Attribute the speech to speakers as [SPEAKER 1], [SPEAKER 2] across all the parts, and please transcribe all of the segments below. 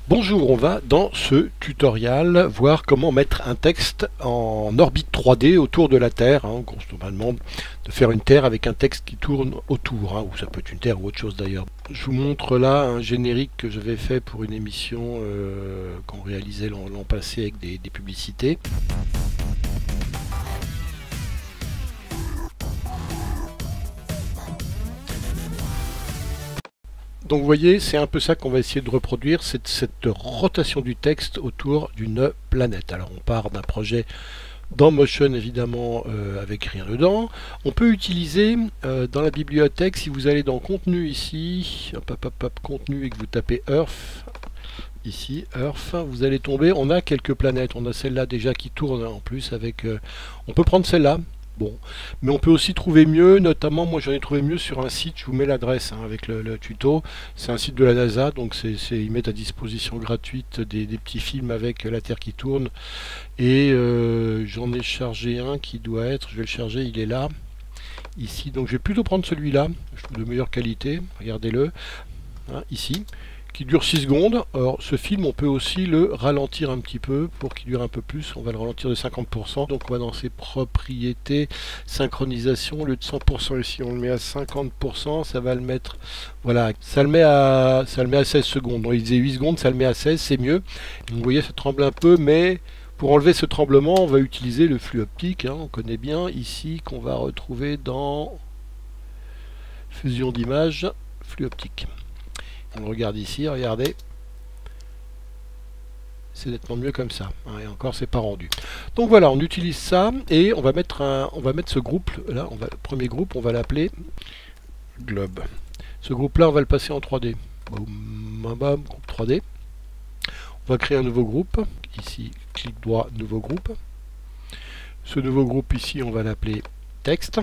[SPEAKER 1] Bonjour, on va dans ce tutoriel voir comment mettre un texte en orbite 3D autour de la Terre. Normalement, de faire une Terre avec un texte qui tourne autour, ou ça peut être une Terre ou autre chose d'ailleurs. Je vous montre là un générique que j'avais fait pour une émission qu'on réalisait l'an passé avec des publicités. Donc vous voyez, c'est un peu ça qu'on va essayer de reproduire, c'est cette rotation du texte autour d'une planète. Alors on part d'un projet dans Motion évidemment avec rien dedans. On peut utiliser dans la bibliothèque, si vous allez dans contenu ici, contenu et que vous tapez Earth, ici, Earth, vous allez tomber, on a quelques planètes, on a celle-là déjà qui tourne en plus avec... on peut prendre celle-là. Bon, mais on peut aussi trouver mieux, notamment moi j'en ai trouvé mieux sur un site, je vous mets l'adresse avec le tuto, c'est un site de la NASA, donc ils mettent à disposition gratuite des petits films avec la Terre qui tourne, et j'en ai chargé un qui doit être, je vais le charger, il est là, ici, donc je vais plutôt prendre celui-là, je trouve de meilleure qualité, regardez-le, ici, qui dure 6 secondes. Alors ce film on peut aussi le ralentir un petit peu pour qu'il dure un peu plus, on va le ralentir de 50%, donc on va dans ses propriétés, synchronisation, au lieu de 100% ici on le met à 50%, ça va le mettre, voilà, ça le met à 16 secondes, donc il disait 8 secondes, ça le met à 16, c'est mieux. Donc, vous voyez ça tremble un peu, mais pour enlever ce tremblement on va utiliser le flux optique, on connaît bien ici, qu'on va retrouver dans fusion d'images, flux optique. On le regarde ici, regardez, c'est nettement mieux comme ça, et encore c'est pas rendu. Donc voilà, on utilise ça et on va mettre ce groupe là, le premier groupe, on va l'appeler globe. Ce groupe là, on va le passer en 3D. Groupe 3D. On va créer un nouveau groupe. Ici, clic droit, nouveau groupe. Ce nouveau groupe ici, on va l'appeler texte.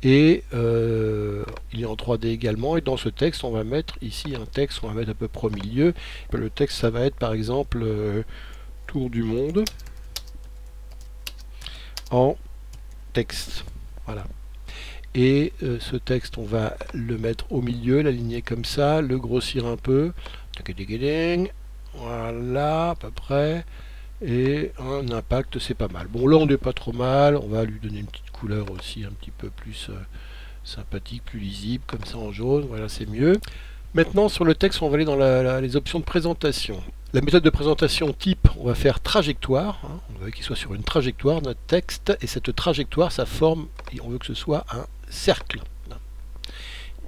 [SPEAKER 1] Et il est en 3D également, et dans ce texte on va mettre ici un texte, on va mettre à peu près au milieu. Le texte ça va être par exemple tour du monde en texte, voilà. Et ce texte on va le mettre au milieu, l'aligner comme ça, le grossir un peu, voilà à peu près, et un impact c'est pas mal. Bon là on n'est pas trop mal, on va lui donner une petite couleur aussi un petit peu plus sympathique, plus lisible, comme ça en jaune, voilà c'est mieux. Maintenant sur le texte on va aller dans les options de présentation. La méthode de présentation type, on va faire trajectoire, on veut qu'il soit sur une trajectoire notre texte, et cette trajectoire ça forme, et on veut que ce soit un cercle.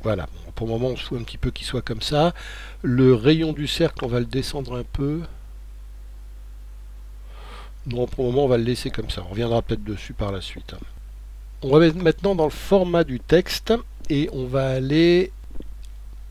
[SPEAKER 1] Voilà, bon, pour le moment on se fout un petit peu qu'il soit comme ça. Le rayon du cercle on va le descendre un peu. Non, pour le moment on va le laisser comme ça, on reviendra peut-être dessus par la suite. On va mettre maintenant dans le format du texte et on va aller,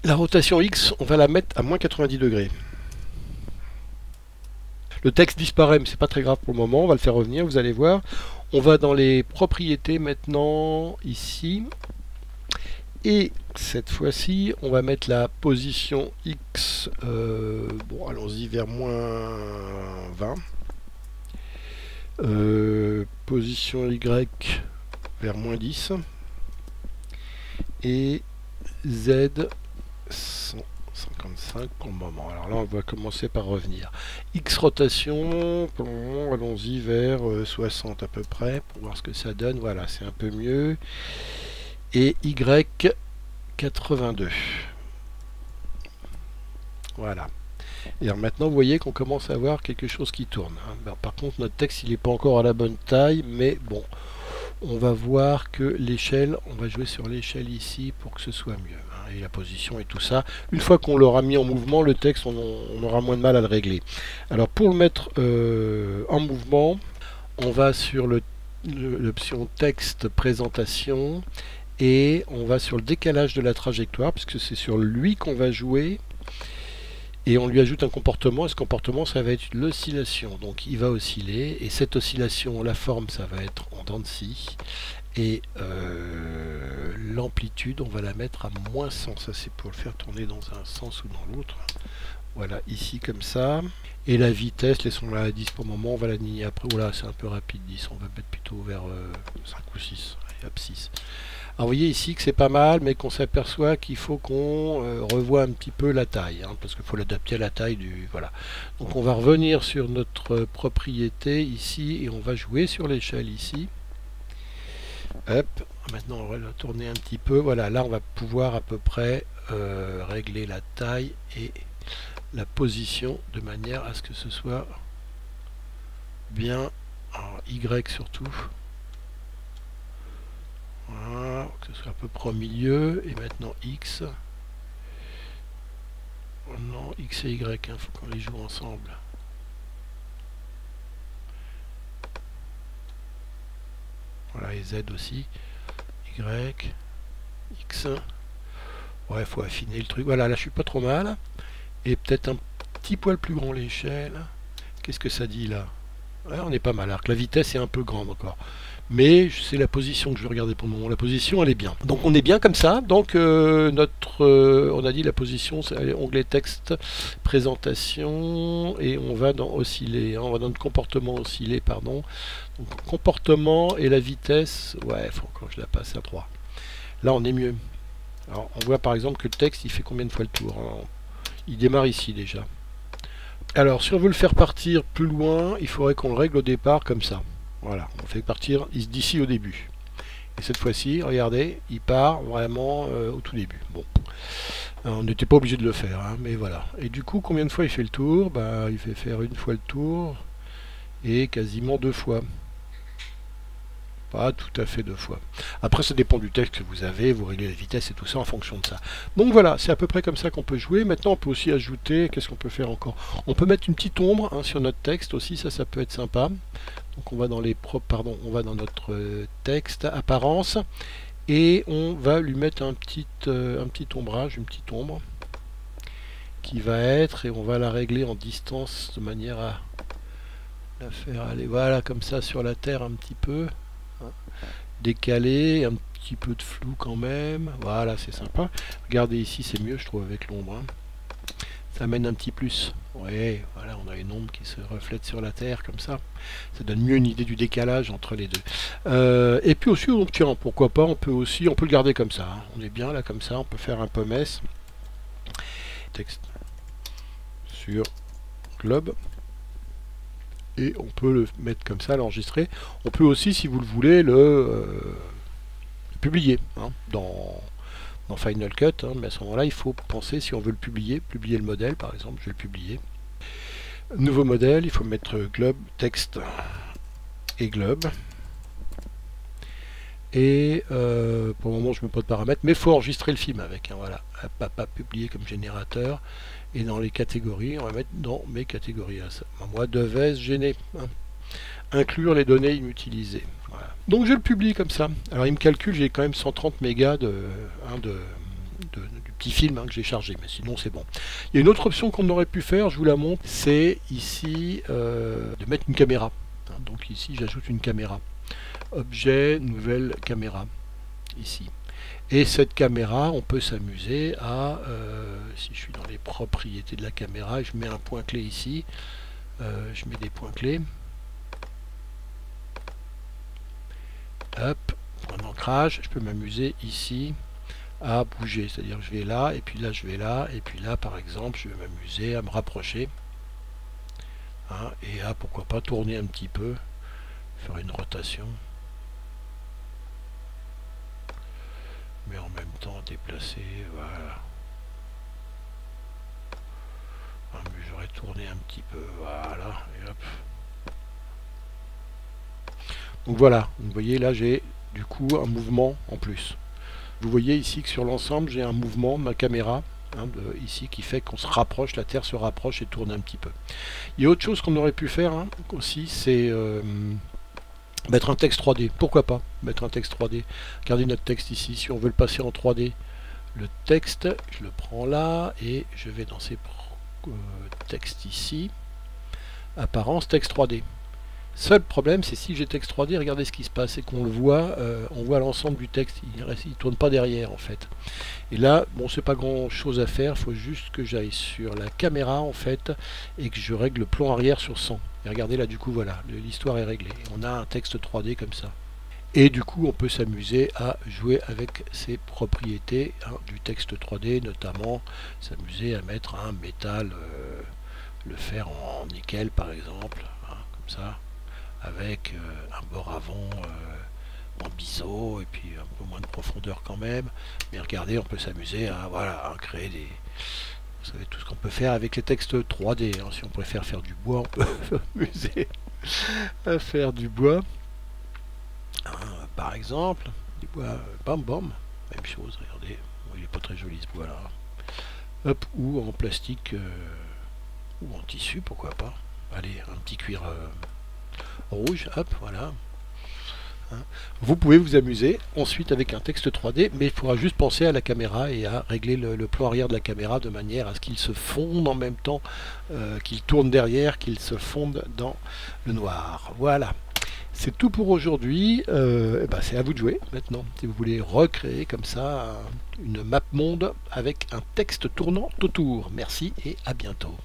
[SPEAKER 1] la rotation X on va la mettre à moins 90 degrés. Le texte disparaît mais c'est pas très grave pour le moment, on va le faire revenir, vous allez voir. On va dans les propriétés maintenant ici, et cette fois-ci on va mettre la position X, bon allons-y vers moins 20. Position Y vers moins 10 et Z 155 pour le moment. Alors là on va commencer par revenir. X rotation, pour le moment allons-y vers 60 à peu près pour voir ce que ça donne. Voilà, c'est un peu mieux. Et Y 82. Voilà. Et alors maintenant vous voyez qu'on commence à voir quelque chose qui tourne. Par contre notre texte il n'est pas encore à la bonne taille, mais bon, on va voir que l'échelle, on va jouer sur l'échelle ici pour que ce soit mieux, et la position et tout ça. Une fois qu'on l'aura mis en mouvement, le texte on aura moins de mal à le régler. Alors pour le mettre en mouvement, on va sur l'option texte présentation et on va sur le décalage de la trajectoire puisque c'est sur lui qu'on va jouer. Et on lui ajoute un comportement, et ce comportement ça va être l'oscillation, donc il va osciller, et cette oscillation, la forme ça va être en dents de scie, et l'amplitude on va la mettre à moins 100, ça c'est pour le faire tourner dans un sens ou dans l'autre, voilà ici comme ça, et la vitesse, laissons-la à 10 pour le moment, on va l'aligner après, voilà c'est un peu rapide 10, on va mettre plutôt vers 5 ou 6, allez hop 6. vous voyez ici que c'est pas mal, mais qu'on s'aperçoit qu'il faut qu'on revoie un petit peu la taille, hein, parce qu'il faut l'adapter à la taille du... Voilà. Donc on va revenir sur notre propriété ici, et on va jouer sur l'échelle ici. Hop, maintenant on va le tourner un petit peu. Voilà, là on va pouvoir à peu près régler la taille et la position de manière à ce que ce soit bien en Y surtout. Voilà, que ce soit à peu près au milieu. Et maintenant X. Oh non, X et Y, il faut qu'on les joue ensemble. Voilà, et Z aussi. Y, X. Ouais, il faut affiner le truc. Voilà, là je suis pas trop mal. Et peut-être un petit poil plus grand l'échelle. Qu'est-ce que ça dit là? Ouais, on est pas mal. Alors que la vitesse est un peu grande encore. Mais c'est la position que je vais regarder pour le moment. La position, elle est bien. Donc on est bien comme ça. Donc on a dit la position, c'est onglet texte, présentation, et on va dans osciller. Hein, on va dans le comportement oscillé, pardon. Donc comportement et la vitesse, ouais, il faut encore que je la passe à 3. Là on est mieux. Alors on voit par exemple que le texte, il fait combien de fois le tour, hein? Il démarre ici déjà. Alors si on veut le faire partir plus loin, il faudrait qu'on le règle au départ comme ça. Voilà, on fait partir d'ici au début. Et cette fois-ci, regardez, il part vraiment au tout début. Bon, on n'était pas obligé de le faire, hein, mais voilà. Et du coup, combien de fois il fait le tour? Bah, il fait faire une fois le tour et quasiment 2 fois. Pas tout à fait 2 fois. Après, ça dépend du texte que vous avez, vous réglez la vitesse et tout ça en fonction de ça. Donc voilà, c'est à peu près comme ça qu'on peut jouer. Maintenant, on peut aussi ajouter, qu'est-ce qu'on peut faire encore? On peut mettre une petite ombre, hein, sur notre texte aussi, ça peut être sympa. Donc on va dans les on va dans notre texte, apparence, et on va lui mettre un petit ombrage, une petite ombre, qui va être, et on va la régler en distance de manière à la faire aller, voilà, comme ça sur la terre un petit peu. Décalé, un petit peu de flou quand même, voilà, c'est sympa. Regardez ici, c'est mieux je trouve avec l'ombre, hein. Ça amène un petit plus. Ouais, voilà, on a une ombre qui se reflète sur la terre comme ça. Ça donne mieux une idée du décalage entre les deux. Et puis aussi, tiens, pourquoi pas, on peut le garder comme ça, hein. On est bien là comme ça, on peut faire un pommes. Texte sur globe. Et on peut le mettre comme ça, l'enregistrer. On peut aussi, si vous le voulez, le publier, hein, dans Final Cut, hein, mais à ce moment-là, il faut penser, si on veut le publier le modèle, par exemple, je vais le publier. Nouveau modèle, il faut mettre globe, texte et globe. Et pour le moment, je ne mets pas de paramètres, mais il faut enregistrer le film avec, hein, voilà. Pas publier comme générateur. Et dans les catégories, on va mettre dans mes catégories. Moi, devais gêner, hein. Inclure les données inutilisées. Voilà. Donc je le publie comme ça. Alors il me calcule, j'ai quand même 130 mégas du petit film, hein, que j'ai chargé, mais sinon c'est bon. Il y a une autre option qu'on aurait pu faire, je vous la montre, c'est ici de mettre une caméra. Hein, donc ici j'ajoute une caméra. Objet, nouvelle caméra. Ici. Et cette caméra, on peut s'amuser à, si je suis dans les propriétés de la caméra, je mets un point clé ici, je mets des points clés. Hop, point d'ancrage, je peux m'amuser ici à bouger, c'est-à-dire que je vais là, et puis là je vais là, et puis là par exemple, je vais m'amuser à me rapprocher, hein, et à pourquoi pas tourner un petit peu, faire une rotation. Mais en même temps déplacer, voilà. Ah, mais j'aurais tourné un petit peu, voilà, et hop. Donc voilà, vous voyez là j'ai du coup un mouvement en plus. Vous voyez ici que sur l'ensemble j'ai un mouvement de ma caméra, hein, ici qui fait qu'on se rapproche, la Terre se rapproche et tourne un petit peu. Il y a autre chose qu'on aurait pu faire, hein, aussi, c'est mettre un texte 3D. Pourquoi pas mettre un texte 3D? Regardez notre texte ici, si on veut le passer en 3D, le texte, je le prends là et je vais dans ces textes ici, apparence, texte 3D. Seul problème, c'est si j'ai texte 3D, regardez ce qui se passe, c'est qu'on le voit, on voit l'ensemble du texte, il ne tourne pas derrière en fait. Et là, bon, c'est pas grand chose à faire, il faut juste que j'aille sur la caméra en fait, et que je règle le plan arrière sur 100. Et regardez là, du coup, voilà, l'histoire est réglée. On a un texte 3D comme ça. Et du coup, on peut s'amuser à jouer avec ces propriétés du texte 3D, notamment s'amuser à mettre un métal, le faire en nickel par exemple, comme ça, avec un bord avant en biseau et puis un peu moins de profondeur quand même. Mais regardez, on peut s'amuser à, voilà, à créer des... Vous savez tout ce qu'on peut faire avec les textes 3D. Si on préfère faire du bois, on peut s'amuser à faire du bois. Par exemple, du bois bam bam, même chose, regardez, il est pas très joli ce bois là. Hop, ou en plastique ou en tissu, pourquoi pas. Allez, un petit cuir rouge, hop, voilà. Vous pouvez vous amuser ensuite avec un texte 3D, mais il faudra juste penser à la caméra et à régler le plan arrière de la caméra de manière à ce qu'il se fonde en même temps, qu'il tourne derrière, qu'il se fonde dans le noir. Voilà. C'est tout pour aujourd'hui. C'est à vous de jouer maintenant. Si vous voulez recréer comme ça une map monde avec un texte tournant autour. Merci et à bientôt.